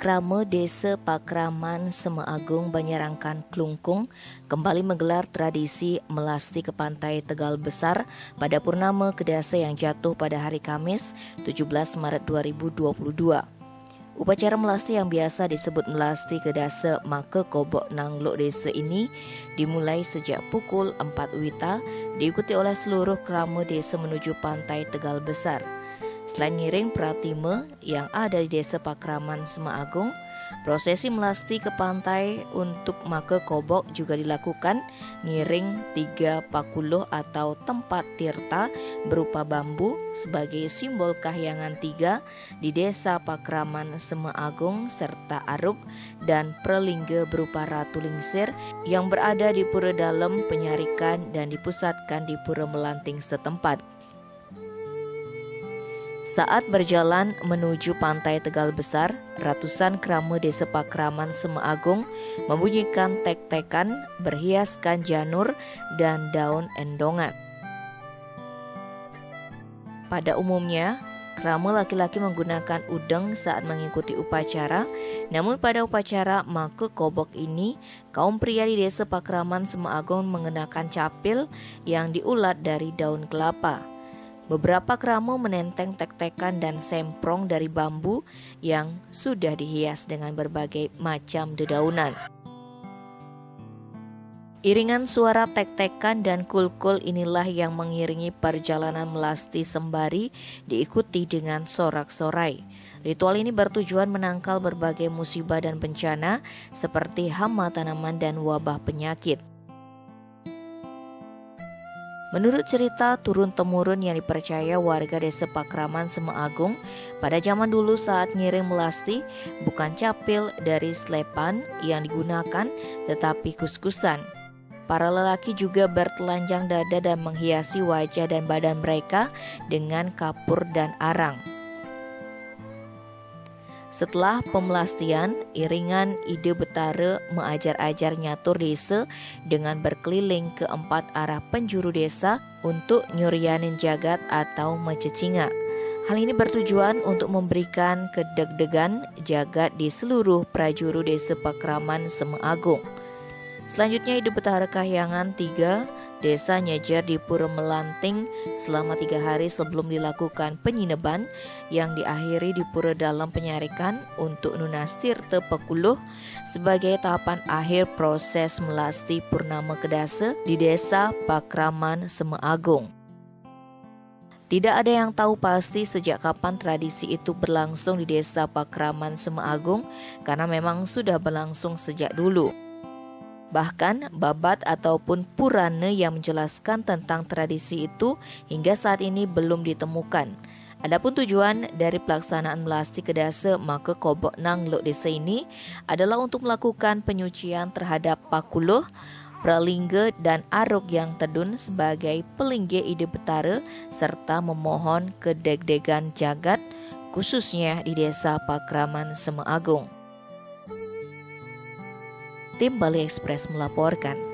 Krama Desa Pakraman Semeagung Banyarangkan Klungkung kembali menggelar tradisi melasti ke pantai Tegal Besar pada purnama kedasa yang jatuh pada hari Kamis 17 Maret 2022. Upacara melasti yang biasa disebut melasti kedasa maka kobok nanglok desa ini dimulai sejak pukul 4 WITA, diikuti oleh seluruh krama desa menuju pantai Tegal Besar. Selain ngiring pratima yang ada di Desa Pakraman Semeagung, prosesi melasti ke pantai untuk maka kobok juga dilakukan ngiring 3 pakuluh atau tempat tirta berupa bambu sebagai simbol kahyangan 3 di Desa Pakraman Semeagung serta aruk dan pralingga berupa ratu lingsir yang berada di pura dalam penyarikan dan dipusatkan di pura melanting setempat. Saat berjalan menuju pantai Tegal Besar, ratusan krama Desa Pakraman Semeagung membunyikan tek-tekan berhiaskan janur dan daun endongan. Pada umumnya, krama laki-laki menggunakan udeng saat mengikuti upacara, namun pada upacara maka kobok ini, kaum pria di Desa Pakraman Semeagung mengenakan capil yang diulat dari daun kelapa. Beberapa krama menenteng tek-tekan dan semprong dari bambu yang sudah dihias dengan berbagai macam dedaunan. Iringan suara tek-tekan dan kul-kul inilah yang mengiringi perjalanan melasti sembari diikuti dengan sorak-sorai. Ritual ini bertujuan menangkal berbagai musibah dan bencana seperti hama tanaman dan wabah penyakit. Menurut cerita turun-temurun yang dipercaya warga Desa Pakraman Semeagung, pada zaman dulu saat ngiring melasti bukan capil dari slepan yang digunakan tetapi kuskusan. Para lelaki juga bertelanjang dada dan menghiasi wajah dan badan mereka dengan kapur dan arang. Setelah pemelastian, iringan Ide Betara mengajar-ajar nyatur desa dengan berkeliling ke 4 arah penjuru desa untuk nyuryanin jagat atau mececinga. Hal ini bertujuan untuk memberikan kedeg-degan jagat di seluruh prajuru Desa Pakraman Semeagung. Selanjutnya Ide Betara kahyangan 3 desa nyejer di Pura Melanting selama 3 hari sebelum dilakukan penyineban yang diakhiri di Pura Dalam Penyarikan untuk nunas tirta pekuluh sebagai tahapan akhir proses melasti purnama kedasa di Desa Pakraman Semeagung. Tidak ada yang tahu pasti sejak kapan tradisi itu berlangsung di Desa Pakraman Semeagung karena memang sudah berlangsung sejak dulu. Bahkan babat ataupun Purana yang menjelaskan tentang tradisi itu hingga saat ini belum ditemukan. Adapun tujuan dari pelaksanaan melasti kedasa maka kobok nanglok desa ini adalah untuk melakukan penyucian terhadap pakuluh, pralingga dan aruk yang tedun sebagai pelingge Ide Betara serta memohon kedeg-degan jagat khususnya di Desa Pakraman Semeagung. Tim Bali Express melaporkan.